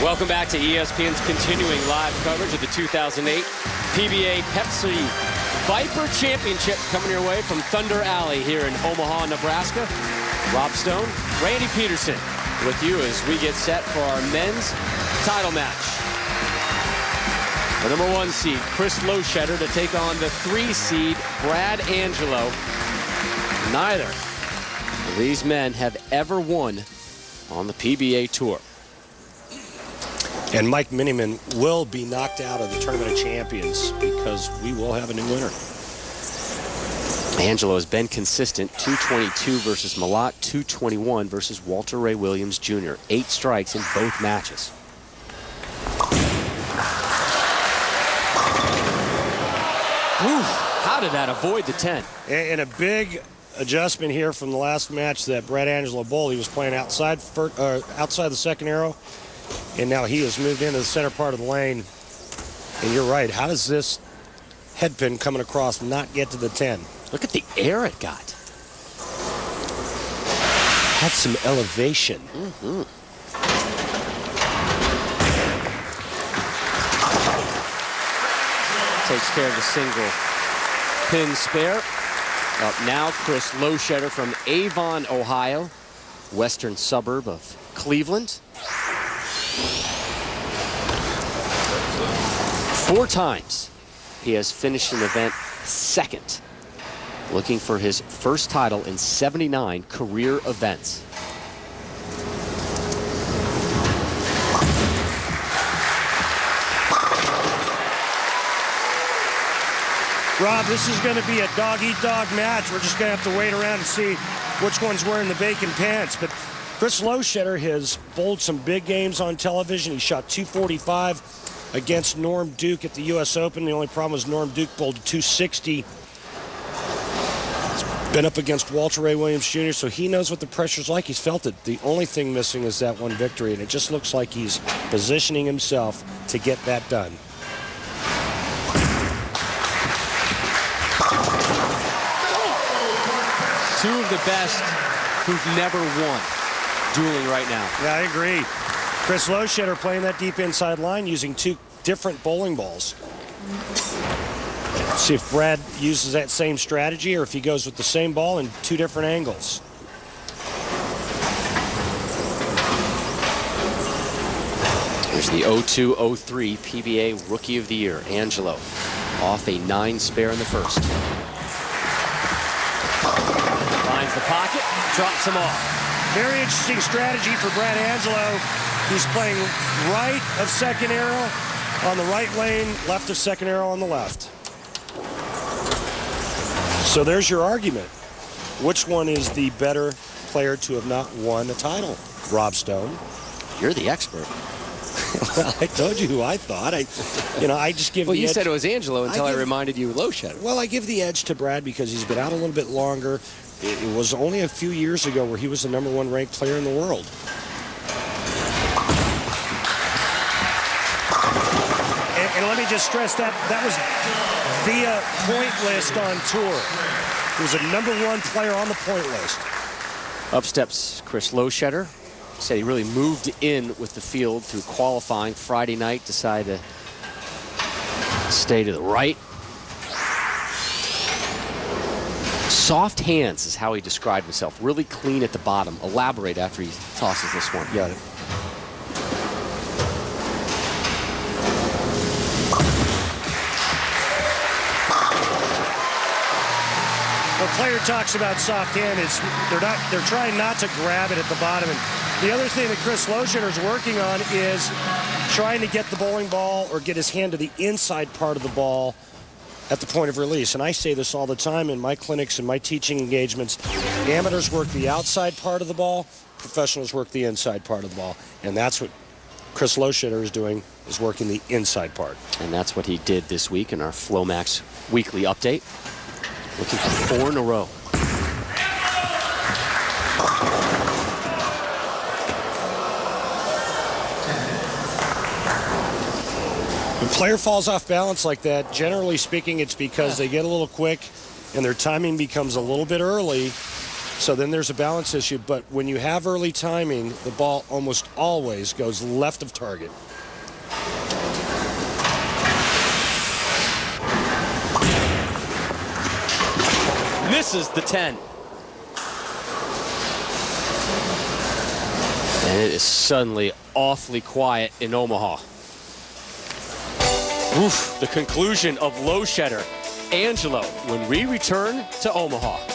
Welcome back to ESPN's continuing live coverage of the 2008 PBA Pepsi Viper Championship, coming your way from Thunder Alley here in Omaha, Nebraska. Rob Stone, Randy Peterson with you as we get set for our men's title match. The number 1 seed, Chris Loschetter, to take on the 3 seed, Brad Angelo. Neither of these men have ever won on the PBA Tour. And Mike Miniman will be knocked out of the Tournament of Champions because we will have a new winner. Angelo has been consistent. 222 versus Malott, 221 versus Walter Ray Williams Jr. 8 strikes in both matches. Ooh, how did that avoid the 10? And a big adjustment here from the last match that Brad Angelo bowled. He was playing outside the second arrow, and now he has moved into the center part of the lane. And you're right. How does this headpin coming across not get to the 10? Look at the air it got. Had some elevation. Takes care of the single pin spare. Up now, Chris Loschetter from Avon, Ohio, western suburb of Cleveland. 4 times he has finished an event second, looking for his first title in 79 career events. Rob, this is going to be a dog-eat-dog match. We're just going to have to wait around and see which one's wearing the bacon pants. But Chris Loschetter has bowled some big games on television. He shot 245 against Norm Duke at the U.S. Open. The only problem was Norm Duke bowled 260. He's been up against Walter Ray Williams Jr., so he knows what the pressure's like. He's felt it. The only thing missing is that one victory, and it just looks like he's positioning himself to get that done. Two of the best who've never won dueling right now. Yeah, I agree. Chris Loschetter playing that deep inside line using 2 different bowling balls. See if Brad uses that same strategy or if he goes with the same ball in 2 different angles. Here's the 02-03 PBA Rookie of the Year, Angelo, off a 9 spare in the first. Finds the pocket, drops him off. Very interesting strategy for Brad Angelo. He's playing right of second arrow on the right lane, left of second arrow on the left. So there's your argument. Which one is the better player to have not won a title? Rob Stone. You're the expert. Well, I told you who I thought. I just give well, the you edge. said it was Angelo until I reminded you of Loschetter. Well, I give the edge to Brad because he's been out a little bit longer. It was only a few years ago where he was the number 1 ranked player in the world. And let me just stress that was via point list on tour. He was a number 1 player on the point list. Up steps Chris Loschetter. Said he really moved in with the field through qualifying Friday night. Decided to stay to the right. Soft hands is how he described himself. Really clean at the bottom. Elaborate after he tosses this one. Got it. When a player talks about soft hand, they're trying not to grab it at the bottom. And the other thing that Chris Loschetter is working on is trying to get the bowling ball or get his hand to the inside part of the ball at the point of release. And I say this all the time in my clinics and my teaching engagements. Amateurs work the outside part of the ball, professionals work the inside part of the ball. And that's what Chris Loschetter is doing, is working the inside part. And that's what he did this week in our Flomax weekly update. Looking for 4 in a row. When a player falls off balance like that, generally speaking, it's because they get a little quick and their timing becomes a little bit early. So then there's a balance issue. But when you have early timing, the ball almost always goes left of target. Misses the 10. And it is suddenly awfully quiet in Omaha. Oof, the conclusion of Loschetter. Angelo when we return to Omaha.